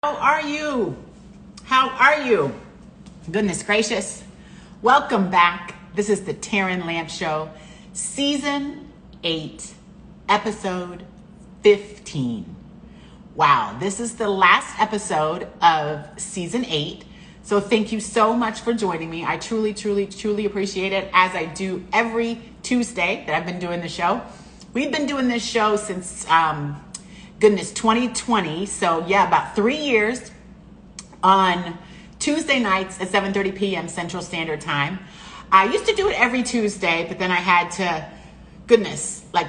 How are you? How are you? Goodness gracious. Welcome back. This is the Taryn Lamp Show, Season 8, Episode 15. Wow, this is the last episode of Season 8. So thank you so much for joining me. I truly, truly, truly appreciate it, as I do every Tuesday that I've been doing the show. We've been doing this show since 2020. So yeah, about 3 years on Tuesday nights at 7:30 p.m. Central Standard Time. I used to do it every Tuesday, but then I had to,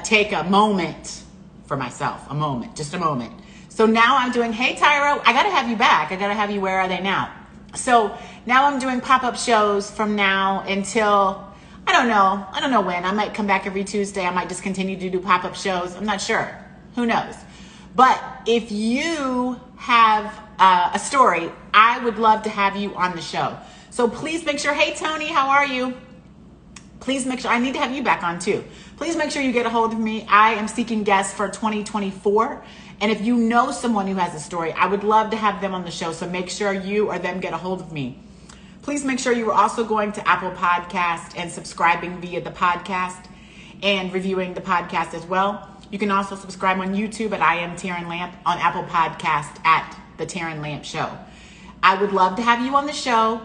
take a moment for myself, just a moment. So now I'm doing, hey Tyra, I gotta have you back. I gotta have you, where are they now? So now I'm doing pop-up shows from now until, I don't know when. I might come back every Tuesday. I might just continue to do pop-up shows. I'm not sure. Who knows? But if you have a story, I would love to have you on the show. So please make sure, hey Tony, how are you? Please make sure, I need to have you back on too. Please make sure you get a hold of me. I am seeking guests for 2024. And if you know someone who has a story, I would love to have them on the show. So make sure you or them get a hold of me. Please make sure you are also going to Apple Podcast and subscribing via the podcast and reviewing the podcast as well. You can also subscribe on YouTube at I Am Taryn Lamp, on Apple Podcast at The Taryn Lamp Show. I would love to have you on the show.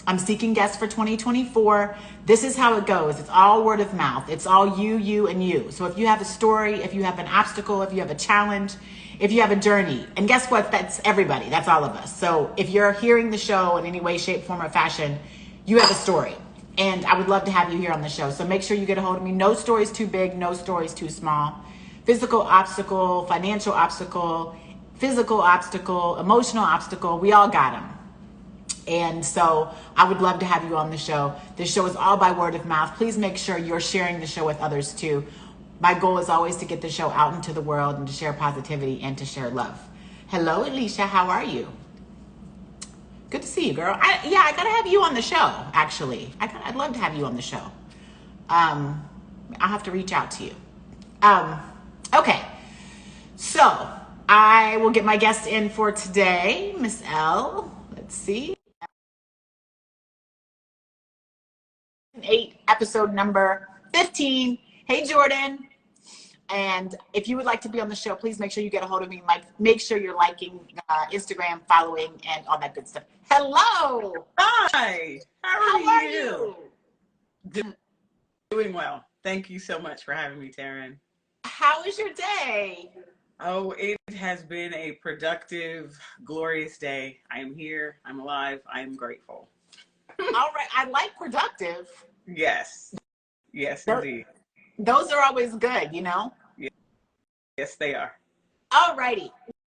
I'm seeking guests for 2024. This is how it goes. It's all word of mouth. It's all you, and you. So if you have a story, if you have an obstacle, if you have a challenge, if you have a journey, and guess what? That's everybody. That's all of us. So if you're hearing the show in any way, shape, form, or fashion, you have a story. And I would love to have you here on the show. So make sure you get a hold of me. No story's too big. No story's too small. Physical obstacle, financial obstacle, physical obstacle, emotional obstacle, we all got them. And so I would love to have you on the show. This show is all by word of mouth. Please make sure you're sharing the show with others too. My goal is always to get the show out into the world and to share positivity and to share love. Hello, Alicia. How are you? Good to see you, girl. I gotta have you on the show, actually. I'd love to have you on the show. I'll have to reach out to you. Okay, so I will get my guest in for today, Miss L. Let's see. 8, episode number 15. Hey, Jordan. And if you would like to be on the show, please make sure you get a hold of me. Make sure you're liking Instagram, following, and all that good stuff. Hello. Hi. How are you? Doing well. Thank you so much for having me, Taryn. How was your day? Oh, it has been a productive, glorious day. I am here. I'm alive. I am grateful. All right. I like productive. Yes. Yes, indeed. Those are always good, you know? Yes, they are. All righty.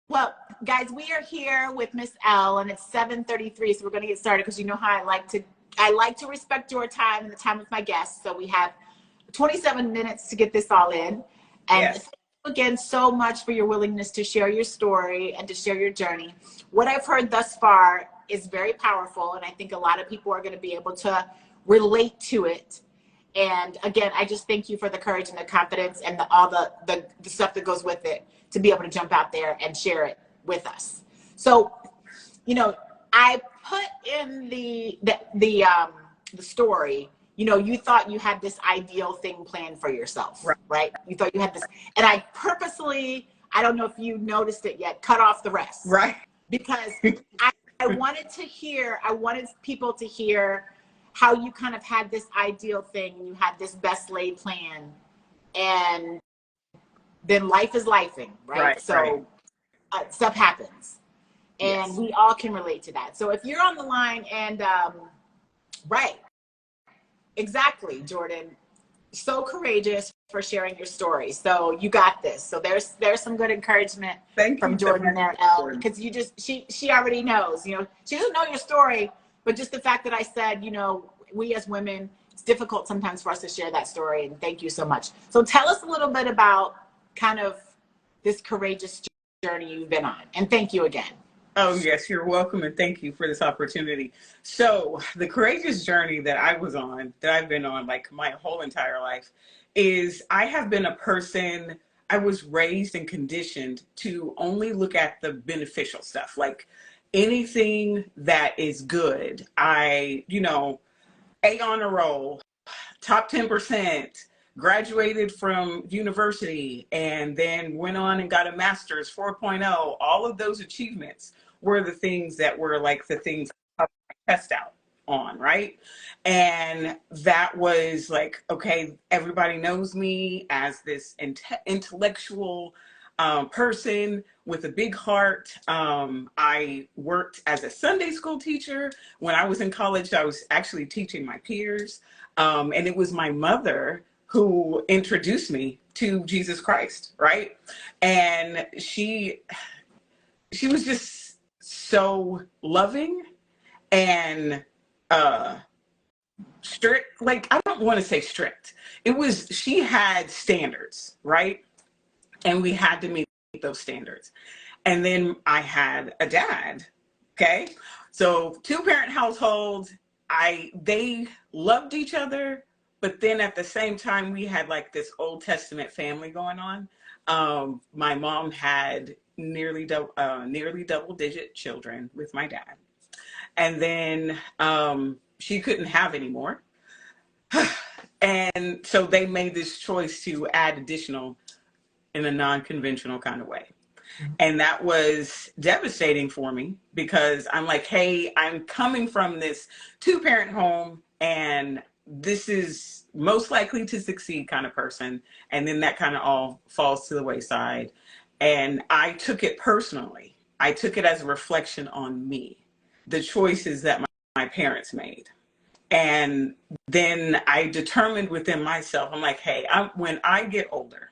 Well, guys, we are here with Miss L, and it's 7:33, so we're going to get started because you know how I like to respect your time and the time of my guests. So we have 27 minutes to get this all in. And yes. Thank you again so much for your willingness to share your story and to share your journey. What I've heard thus far is very powerful, and I think a lot of people are going to be able to relate to it. And again, I just thank you for the courage and the confidence and all the stuff that goes with it to be able to jump out there and share it with us. So, you know, I put in the story, you know, you thought you had this ideal thing planned for yourself, right? You thought you had this, and I purposely, I don't know if you noticed it yet, cut off the rest. Right. Because I wanted people to hear how you kind of had this ideal thing and you had this best laid plan, and then life is lifing, right? So stuff happens, and yes, we all can relate to that. So if you're on the line and exactly, Jordan, so courageous for sharing your story. So you got this. So there's some good encouragement from Jordan there, Elle, because she already knows, you know, she doesn't know your story, but just the fact that I said, you know, we as women, it's difficult sometimes for us to share that story. And thank you so much. So tell us a little bit about kind of this courageous journey you've been on. And thank you again. Oh, yes, you're welcome. And thank you for this opportunity. So the courageous journey that I've been on like my whole entire life, is I have been a person, I was raised and conditioned to only look at the beneficial stuff, like anything that is good. A on a roll, top 10%, graduated from university, and then went on and got a master's 4.0. All of those achievements were the things that were like the things I test out on, right? And that was like, okay, everybody knows me as this intellectual person with a big heart. I worked as a Sunday school teacher. When I was in college, I was actually teaching my peers. And it was my mother who introduced me to Jesus Christ, right? And she was just so loving and strict. Like, I don't want to say strict. She had standards, right? And we had to meet those standards. And then I had a dad. Okay. So 2-parent household, they loved each other, but then at the same time, we had like this Old Testament family going on. My mom had nearly double digit children with my dad. And then she couldn't have any more. And so they made this choice to add additional in a non-conventional kind of way. And that was devastating for me because I'm like, hey, I'm coming from this 2-parent home and this is most likely to succeed kind of person. And then that kind of all falls to the wayside. And I took it personally. I took it as a reflection on me, the choices that my parents made. And then I determined within myself, I'm like, hey, when I get older,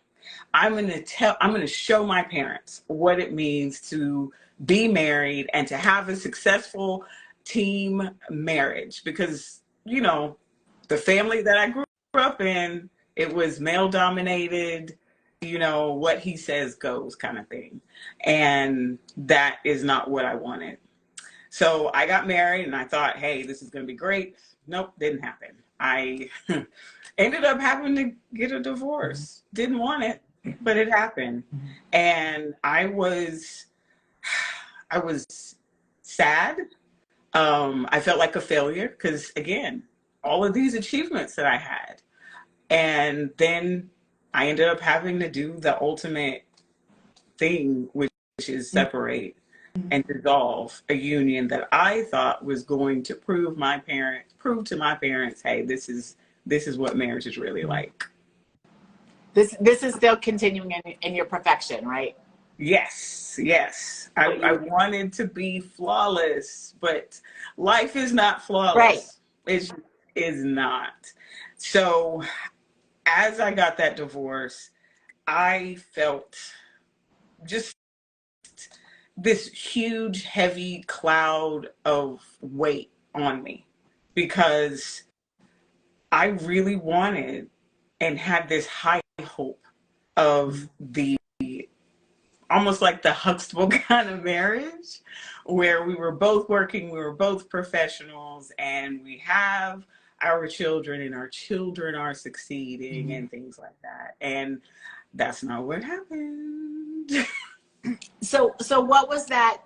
I'm going to show my parents what it means to be married and to have a successful team marriage. Because, the family that I grew up in, it was male dominated, what he says goes kind of thing. And that is not what I wanted. So I got married and I thought, hey, this is going to be great. Nope, didn't happen. I ended up having to get a divorce. Didn't want it, but it happened. And I was sad. I felt like a failure because, again, all of these achievements that I had. And then I ended up having to do the ultimate thing, which is separate and dissolve a union that I thought was going to prove to my parents, hey, this is what marriage is really like. This is still continuing in your perfection, right? Yes. I wanted to be flawless, but life is not flawless. Right. It is not. So as I got that divorce, I felt just this huge, heavy cloud of weight on me because I really wanted and had this high hope of the almost like the Huxtable kind of marriage where we were both working, we were both professionals, and we have our children and our children are succeeding and things like that. And that's not what happened. So what was that,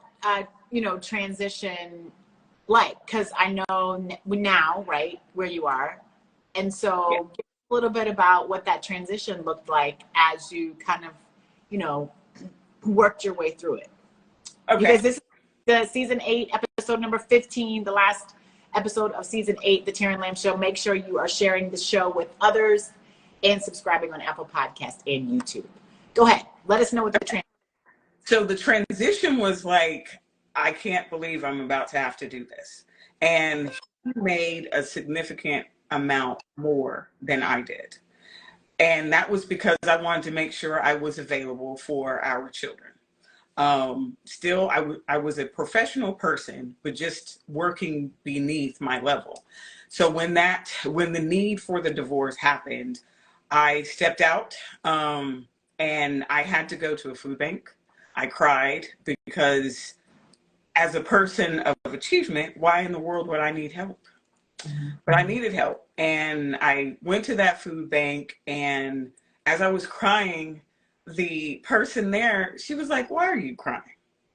transition like? Because I know now, right, where you are. And so give us a little bit about what that transition looked like as you kind of, worked your way through it. Okay. Because this is the season 8, episode number 15, the last episode of season 8, the Taryn Lamb Show. Make sure you are sharing the show with others and subscribing on Apple Podcast and YouTube. Go ahead. Let us know what the transition. So the transition was like, I can't believe I'm about to have to do this. And he made a significant amount more than I did. And that was because I wanted to make sure I was available for our children. Still, I was a professional person, but just working beneath my level. So when the need for the divorce happened, I stepped out and I had to go to a food bank. I cried because as a person of achievement, why in the world would I need help? But I needed help. And I went to that food bank, and as I was crying, the person there, she was like, "Why are you crying?"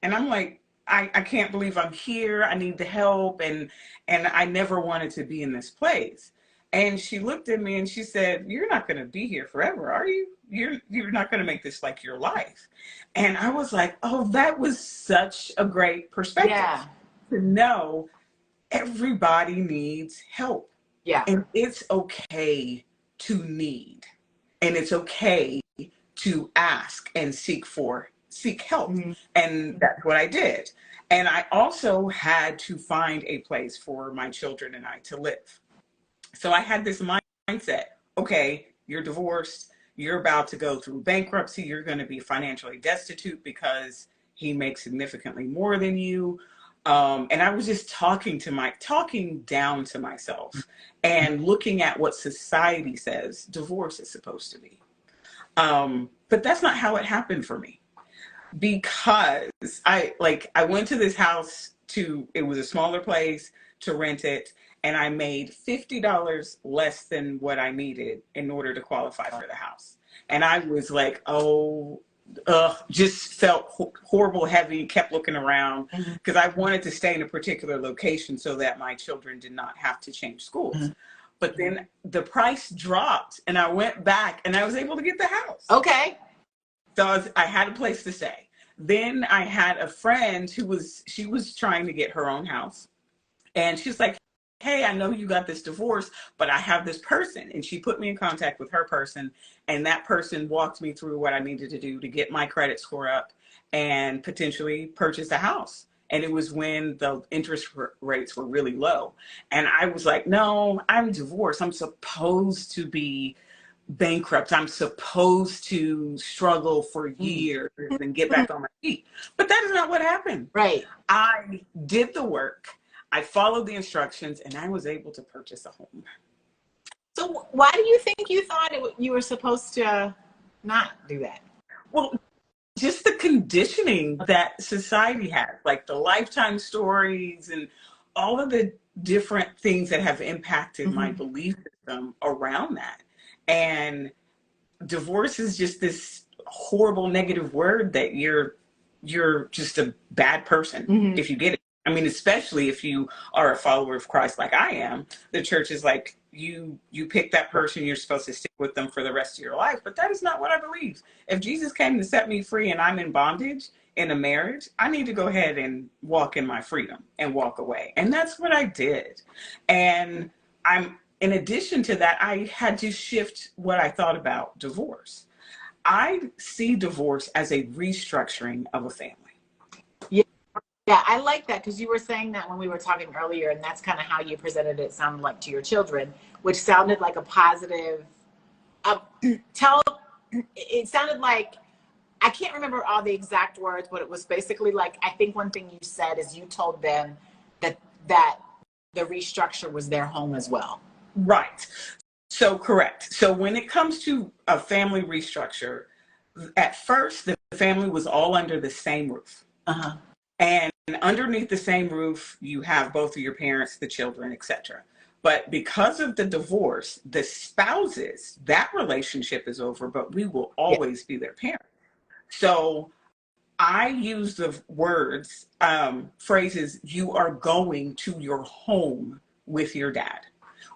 And I'm like, I can't believe I'm here. I need the help. And I never wanted to be in this place. And she looked at me and she said, "You're not going to be here forever, are you? You're not going to make this like your life." And I was like, oh, that was such a great perspective Yeah. to know everybody needs help. Yeah. And it's okay to need. And it's okay to ask and seek help. Mhm. And that's what I did. And I also had to find a place for my children and I to live. So I had this mindset, okay, you're divorced, you're about to go through bankruptcy, you're going to be financially destitute because he makes significantly more than you. And I was just talking down to myself and looking at what society says divorce is supposed to be. But that's not how it happened for me, because I went to this house it was a smaller place, to rent it, and I made $50 less than what I needed in order to qualify for the house. And I was like, oh, just felt horrible, heavy, kept looking around because I wanted to stay in a particular location so that my children did not have to change schools. But then the price dropped and I went back and I was able to get the house. Okay. So I had a place to stay. Then I had a friend she was trying to get her own house. And she's like, "Hey, I know you got this divorce, but I have this person." And she put me in contact with her person. And that person walked me through what I needed to do to get my credit score up and potentially purchase a house. And it was when the interest rates were really low. And I was like, no, I'm divorced. I'm supposed to be bankrupt. I'm supposed to struggle for years and get back on my feet. But that is not what happened. Right. I did the work. I followed the instructions and I was able to purchase a home. So why do you think you thought you were supposed to not do that? Well, just the conditioning that society has, like the Lifetime stories and all of the different things that have impacted my belief system around that. And divorce is just this horrible negative word that you're just a bad person if you get it. I mean, especially if you are a follower of Christ like I am. The church is like, you pick that person, you're supposed to stick with them for the rest of your life. But that is not what I believe. If Jesus came to set me free and I'm in bondage in a marriage, I need to go ahead and walk in my freedom and walk away. And that's what I did. And in addition to that, I had to shift what I thought about divorce. I see divorce as a restructuring of a family. Yeah, I like that, because you were saying that when we were talking earlier, and that's kind of how you presented it, sounded like, to your children, which sounded like a positive. It sounded like, I can't remember all the exact words, but it was basically like, I think one thing you said is you told them that the restructure was their home as well. Right. So correct. So when it comes to a family restructure, at first the family was all under the same roof. And underneath the same roof, you have both of your parents, the children, etc. But because of the divorce, the spouses, that relationship is over, but we will always be their parent. So I use the words, phrases, you are going to your home with your dad,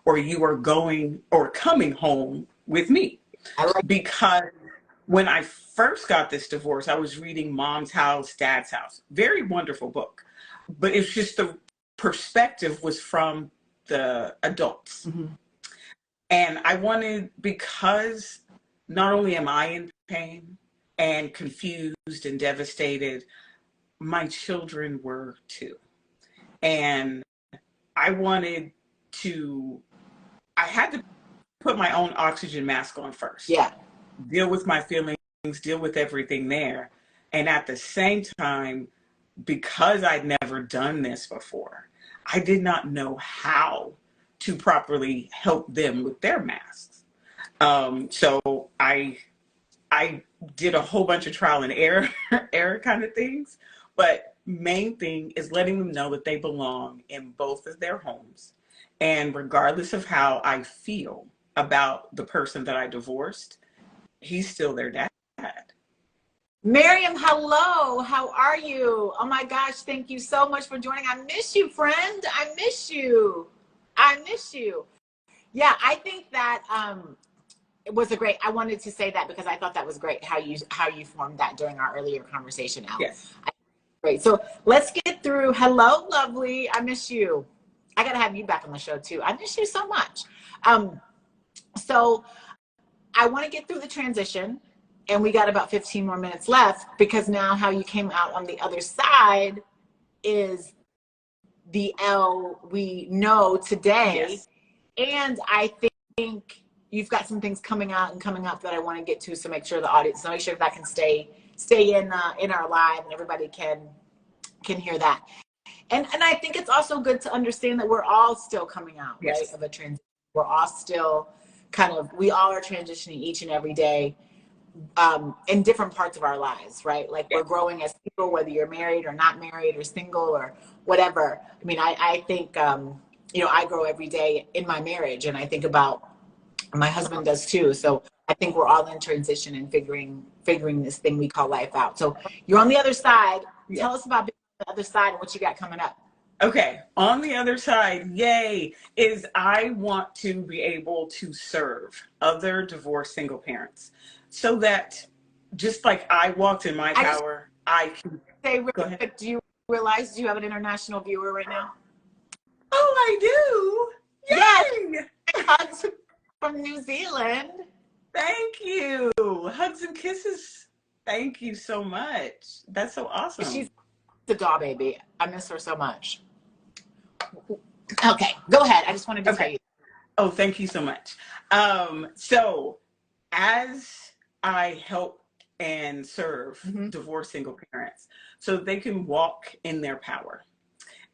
or you are going or coming home with me. Because when I first got this divorce, I was reading Mom's House, Dad's House. Very wonderful book. But it's just the perspective was from the adults. And I wanted, because not only am I in pain and confused and devastated, my children were too. And I had to put my own oxygen mask on first. Yeah. Deal with my feelings, deal with everything there. And at the same time, because I'd never done this before, I did not know how to properly help them with their masks. So I did a whole bunch of trial and error kind of things. But main thing is letting them know that they belong in both of their homes. And regardless of how I feel about the person that I divorced, he's still their dad. Miriam, hello. How are you? Oh my gosh, thank you so much for joining. I miss you, friend. I miss you. I miss you. Yeah, I think that it was a great. I wanted to say that because I thought that was great how you formed that during our earlier conversation, Al. Yes. Great. So let's get through. Hello, lovely. I miss you. I gotta have you back on the show too. I miss you so much. Um, so I want to get through the transition, and we got about 15 more minutes left because now how you came out on the other side is the L we know today. Yes. And I think you've got some things coming out and coming up that I want to get to, so make sure the audience, so make sure that can stay in our live and everybody can hear that. And I think it's also good to understand that we're all still coming out, right, Yes. of a transition. We're all still we all are transitioning each and every day in different parts of our lives, right? Like Yes. we're growing as people, whether you're married or not married or single or whatever. I mean, I think, I grow every day in my marriage, and I think about my husband does too. So I think we're all in transition and figuring this thing we call life out. So you're on the other side. Yes. Tell us about being on the other side and what you got coming up. Okay, on the other side, yay, is I want to be able to serve other divorced single parents so that just like I walked in my power, I can Say real go ahead. quick, do you realize you have an international viewer right now? Oh, I do. Yes. Yay! Hugs from New Zealand. Thank you. Hugs and kisses. Thank you so much. That's so awesome. She's the doll baby. I miss her so much. Okay, go ahead. I just wanted to tell you. Oh, thank you so much. So as I help and serve divorced single parents so they can walk in their power.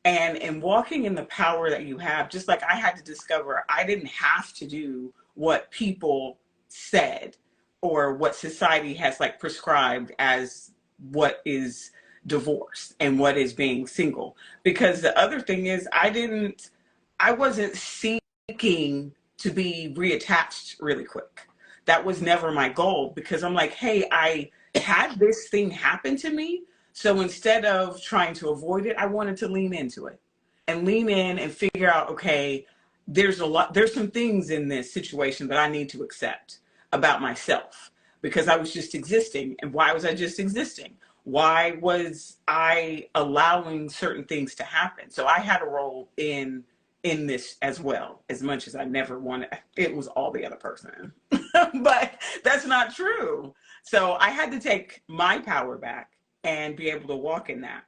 And in walking in the power that you have, just like I had to discover, I didn't have to do what people said or what society has like prescribed as what is divorce and what is being single. Because the other thing is I wasn't seeking to be reattached really quick. That was never my goal because I'm like, hey, I had this thing happen to me. So instead of trying to avoid it, I wanted to lean into it and lean in and figure out, okay, there's some things in this situation that I need to accept about myself because I was just existing. And why was I just existing? Why was I allowing certain things to happen? So I had a role in this as well, as much as I never wanted. It was all the other person. But that's not true. So I had to take my power back and be able to walk in that.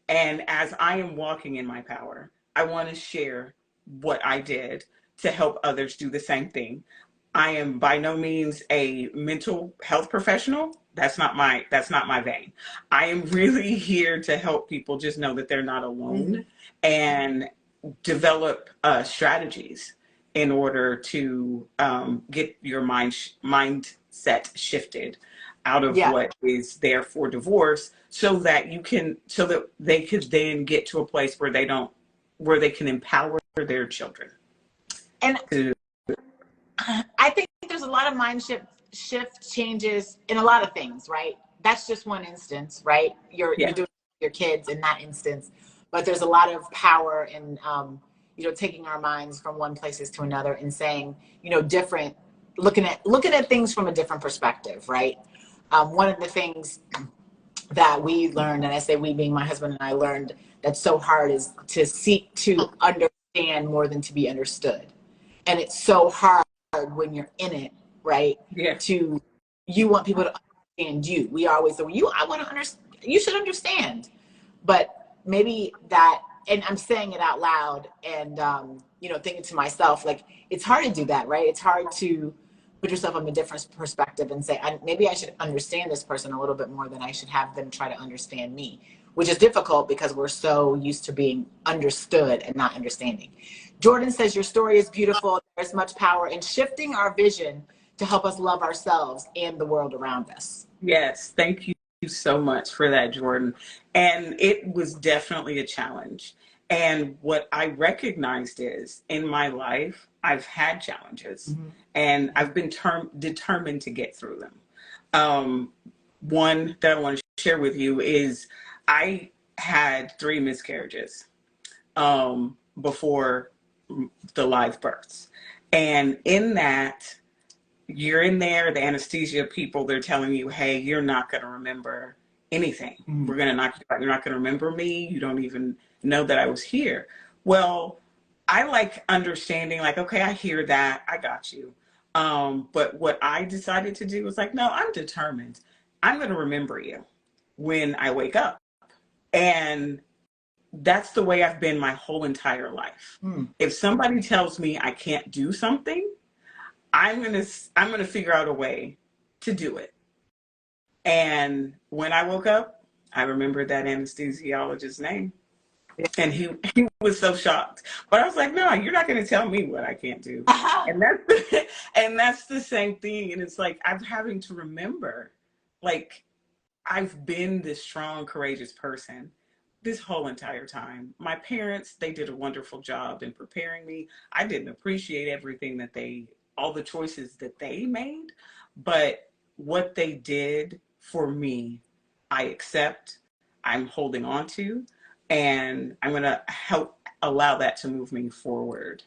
And as I am walking in my power, I want to share what I did to help others do the same thing. I am by no means a mental health professional. That's not my vein. I am really here to help people just know that they're not alone and develop strategies in order to get your mindset shifted out of what is there for divorce so that they could then get to a place where they can empower their children. And I think there's a lot of mind shift changes in a lot of things, right? That's just one instance, right? You're doing your kids in that instance, but there's a lot of power in taking our minds from one places to another and saying different, looking at things from a different perspective, right? One of the things that we learned, and I say we being my husband and I learned, that's so hard is to seek to understand more than to be understood. And it's so hard when you're in it, right? Yeah. You want people to understand you. We always say, I want to understand, you should understand. But maybe that, and I'm saying it out loud and, thinking to myself, like, it's hard to do that, right? It's hard to put yourself in a different perspective and say, maybe I should understand this person a little bit more than I should have them try to understand me, which is difficult because we're so used to being understood and not understanding. Jordan says, your story is beautiful. There's much power in shifting our vision to help us love ourselves and the world around us. Yes, thank you so much for that, Jordan. And it was definitely a challenge. And what I recognized is in my life, I've had challenges and I've been determined to get through them. one that I want to share with you is I had 3 miscarriages before the live births. And in that, you're in there, the anesthesia people, they're telling you, hey, you're not going to remember anything. We're going to knock you out. You're not going to remember me. You don't even know that I was here. Well, I like understanding, like, okay, I hear that. I got you. But what I decided to do was like, no, I'm determined. I'm going to remember you when I wake up. And that's the way I've been my whole entire life. If somebody tells me I can't do something, I'm gonna figure out a way to do it. And when I woke up, I remembered that anesthesiologist's name. And he was so shocked. But I was like, no, you're not gonna tell me what I can't do. And that's the same thing. And it's like I'm having to remember, like, I've been this strong, courageous person this whole entire time. My parents, they did a wonderful job in preparing me. I didn't appreciate everything that all the choices that they made, but what they did for me, I accept, I'm holding on to, and I'm going to help allow that to move me forward.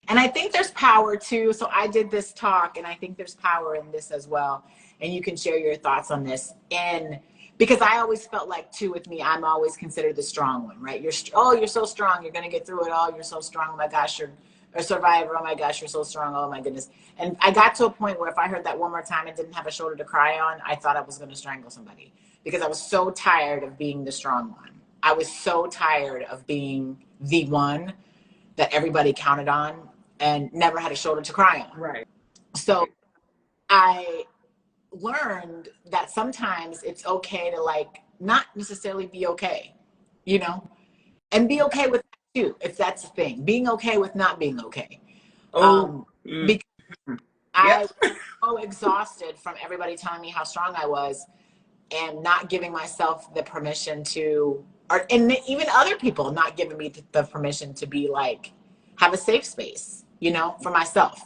And I think there's power too. So I did this talk, and I think there's power in this as well. And you can share your thoughts on this. And because I always felt like too, with me, I'm always considered the strong one, right? You're so strong. You're going to get through it all. You're so strong. Oh my gosh, you're a survivor. Oh my gosh, you're so strong. Oh my goodness. And I got to a point where if I heard that one more time and didn't have a shoulder to cry on, I thought I was going to strangle somebody, because I was so tired of being the strong one. I was so tired of being the one that everybody counted on and never had a shoulder to cry on. Right. So I learned that sometimes it's okay to, like, not necessarily be okay, you know, and be okay with that too, if that's the thing, being okay with not being okay. Because I was so exhausted from everybody telling me how strong I was and not giving myself the permission to, and even other people not giving me the permission to be like, have a safe space, you know, for myself.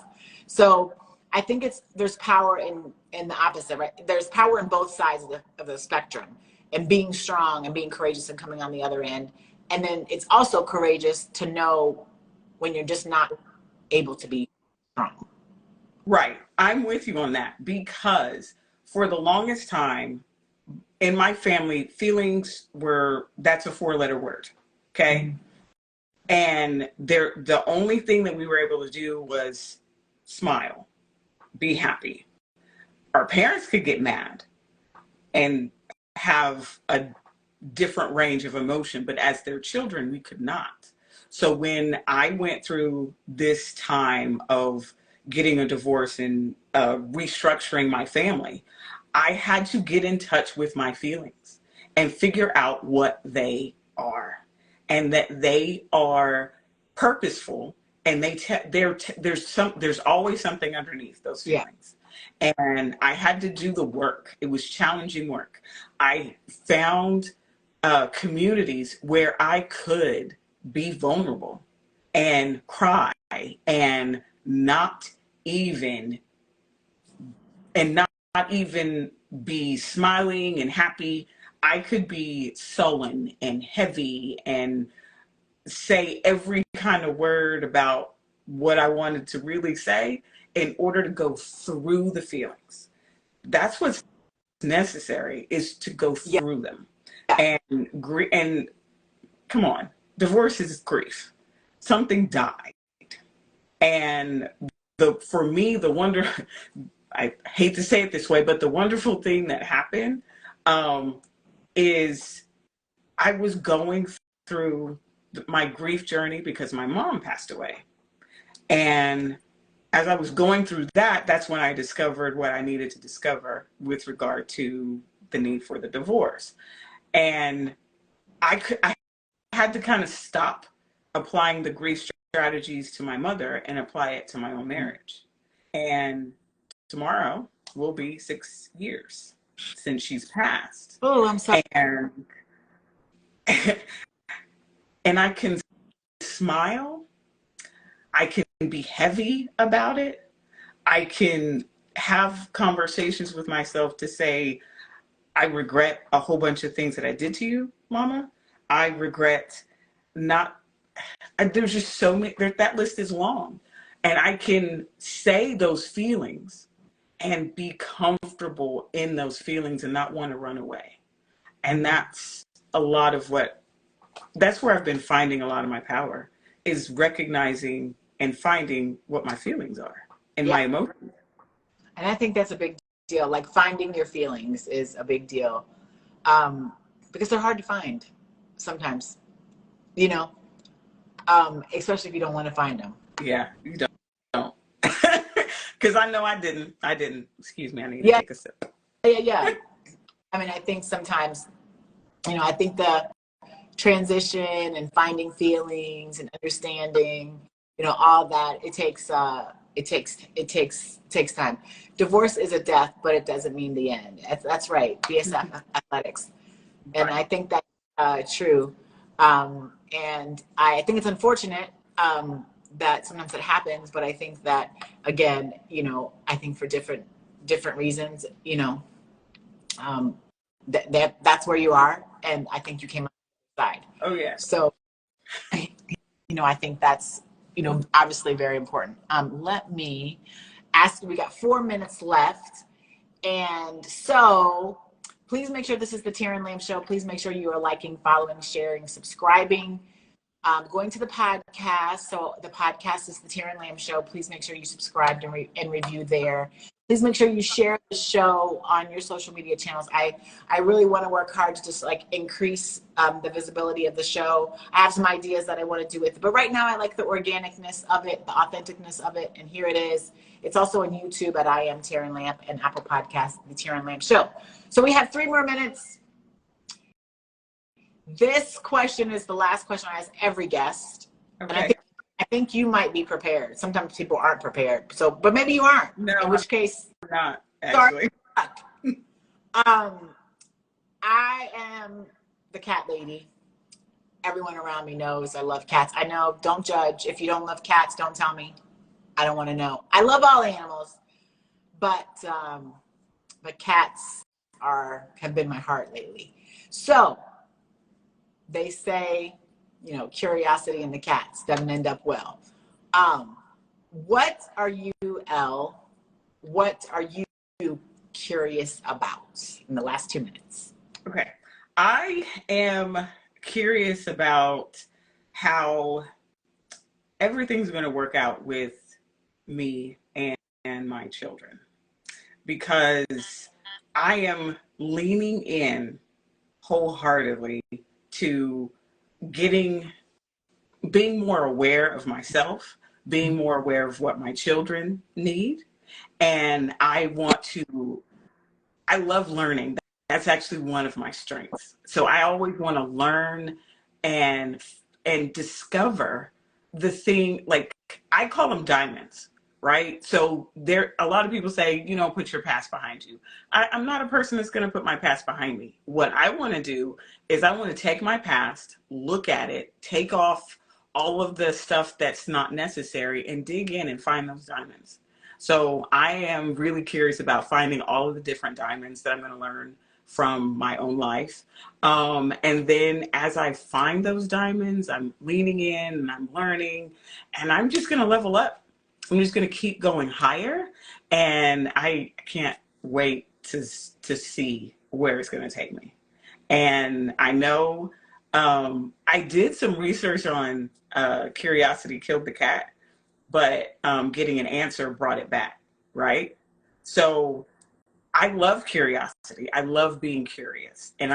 So I think there's power in the opposite, right? There's power in both sides of the spectrum, and being strong and being courageous and coming on the other end. And then it's also courageous to know when you're just not able to be strong. Right. I'm with you on that, because for the longest time in my family, feelings that's a 4-letter word. Okay. And the only thing that we were able to do was smile, be happy. Our parents could get mad and have a different range of emotion, but as their children, we could not. So when I went through this time of getting a divorce and restructuring my family, I had to get in touch with my feelings and figure out what they are, and that they are purposeful, and there's always something underneath those feelings. Yeah. And I had to do the work. It was challenging work. I found communities where I could be vulnerable and cry and not even be smiling and happy. I could be sullen and heavy and say every kind of word about what I wanted to really say in order to go through the feelings. That's what's necessary, is to go through them. And come on, divorce is grief. Something died. And for me, the wonder, I hate to say it this way, but the wonderful thing that happened is I was going through my grief journey because my mom passed away. And as I was going through that, that's when I discovered what I needed to discover with regard to the need for the divorce. And I had to kind of stop applying the grief strategies to my mother and apply it to my own marriage. And tomorrow will be 6 years since she's passed. Oh, I'm sorry. And I can smile. I can be heavy about it. I can have conversations with myself to say, I regret a whole bunch of things that I did to you, mama. I regret not, there's just so many, that list is long. And I can say those feelings and be comfortable in those feelings and not want to run away. And that's a lot of what, that's where I've been finding a lot of my power, is recognizing and finding what my feelings are and Yeah. my emotions. And I think that's a big deal. Like finding your feelings is a big deal. Because they're hard to find sometimes, you know, especially if you don't want to find them. Yeah, you don't. Because I know I didn't. Excuse me, I need to take a sip. Yeah. I mean, I think sometimes, you know, I think the transition and finding feelings and understanding, you know, all that, it takes time. Divorce is a death, but it doesn't mean the end. That's right. BSF athletics. And I think that's true. And I think it's unfortunate that sometimes it happens, but I think that, again, you know, I think for different reasons, you know, that's where you are. And I think you came out the side. Oh, yeah. So, you know, I think that's, you know, obviously very important. Let me ask you, we got 4 minutes left. And so please make sure this is the Taryn Lamb Show. Please make sure you are liking, following, sharing, subscribing, going to the podcast. So the podcast is the Taryn Lamb Show. Please make sure you subscribe and review there. Please make sure you share the show on your social media channels. I really want to work hard to just like increase the visibility of the show. I have some ideas that I want to do with it, but right now I like the organicness of it, the authenticness of it, and here it is. It's also on YouTube at I Am Taryn Lamb and Apple Podcasts, The Taryn Lamb Show. So we have 3 more minutes. This question is the last question I ask every guest. Okay. And I think you might be prepared. Sometimes people aren't prepared. So, but maybe you aren't. No, in which case, I'm not actually. Sorry. I am the cat lady. Everyone around me knows I love cats. I know, don't judge. If you don't love cats, don't tell me. I don't want to know. I love all animals, but cats have been my heart lately. So they say, you know, curiosity in the cats doesn't end up well. What are you, Elle? What are you curious about in the last 2 minutes? Okay. I am curious about how everything's going to work out with me and my children, because I am leaning in wholeheartedly to being more aware of myself, being more aware of what my children need. And I love learning. That's actually one of my strengths. So I always want to learn and discover the thing, like I call them diamonds, right? So a lot of people say, you know, put your past behind you. I'm not a person that's going to put my past behind me. What I want to do is I want to take my past, look at it, take off all of the stuff that's not necessary, and dig in and find those diamonds. So I am really curious about finding all of the different diamonds that I'm going to learn from my own life. And then as I find those diamonds, I'm leaning in and I'm learning, and I'm just going to level up. I'm just going to keep going higher, and I can't wait to see where it's going to take me. And I know I did some research on curiosity killed the cat, but getting an answer brought it back, right? So I love curiosity. I love being curious. And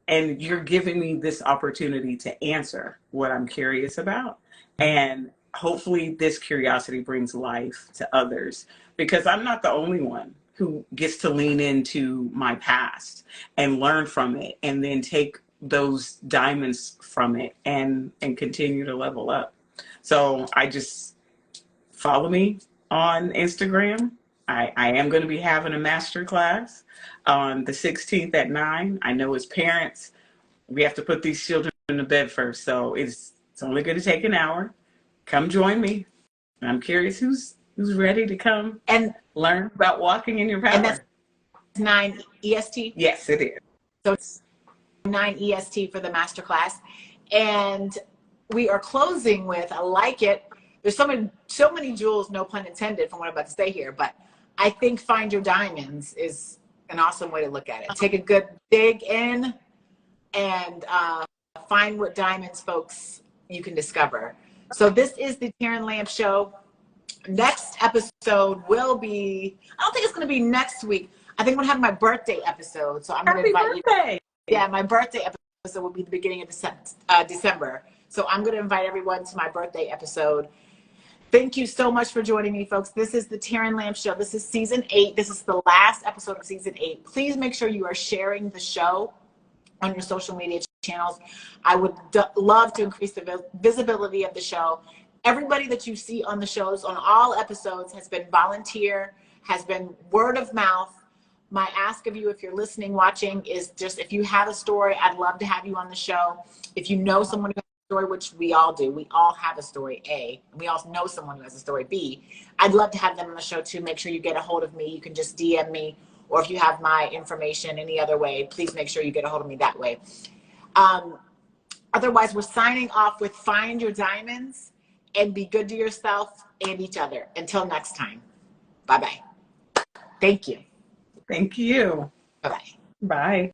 and you're giving me this opportunity to answer what I'm curious about. And hopefully this curiosity brings life to others, because I'm not the only one who gets to lean into my past and learn from it, and then take those diamonds from it and continue to level up. So I just follow me on Instagram. I am going to be having a master class on the 16th at 9. I know as parents, we have to put these children to bed first. So it's only going to take an hour. Come join me. I'm curious who's who's ready to come And learn about walking in your power. And that's 9 EST. Yes, it is. So it's 9 EST for the masterclass. And we are closing with, I like it. There's so many jewels, no pun intended, from what I'm about to say here, but I think Find Your Diamonds is an awesome way to look at it. Take a good dig in and find what diamonds, folks, you can discover. So this is the Taryn Lamb Show. Next episode will be, I don't think it's going to be next week. I think I'm going to have my birthday episode. So I'm going to invite you. Yeah, my birthday episode will be the beginning of December. So I'm going to invite everyone to my birthday episode. Thank you so much for joining me, folks. This is the Taryn Lamb Show. This is season 8. This is the last episode of season 8. Please make sure you are sharing the show on your social media channels. I would love to increase the visibility of the show. Everybody that you see on the shows, on all episodes, has been volunteer, has been word of mouth. My ask of you, if you're listening, watching, is just if you have a story, I'd love to have you on the show. If you know someone who has a story, which we all do, we all have a story, A. We all know someone who has a story, B. I'd love to have them on the show too. Make sure you get a hold of me. You can just DM me, or if you have my information any other way, please make sure you get a hold of me that way. Otherwise, we're signing off with Find Your Diamonds, and be good to yourself and each other. Until next time. Bye-bye. Thank you. Thank you. Bye-bye. Bye.